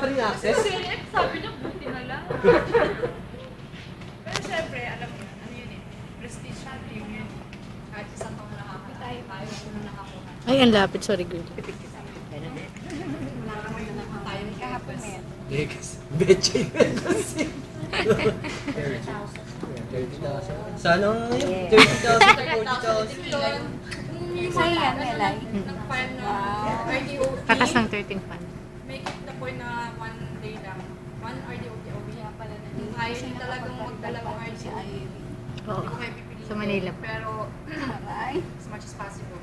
pa rin access? Sabi niya, buti na lang. Pero syempre, alam mo yun, ano yun eh, prestige siya, dream yun. Kahit isang taon na nakakuha, tayo kung nakakuha. Ay, ang lapit. Sorry, girl. Wala naman na tayo ni kahapon eh. Betchay kasi. 30,000. Sana yun, 30,000, 40,000. Sa'yo yan, Melay. Nag-file na RDOT. Katas ng 13 fan. Make it the point na one day lang. One RDOT o kaya pala na. Ayaw niya talagang magdalawang RDOT. Oo. Hindi ko kayo pipiliin. Sa Manila. Pero, as much as possible.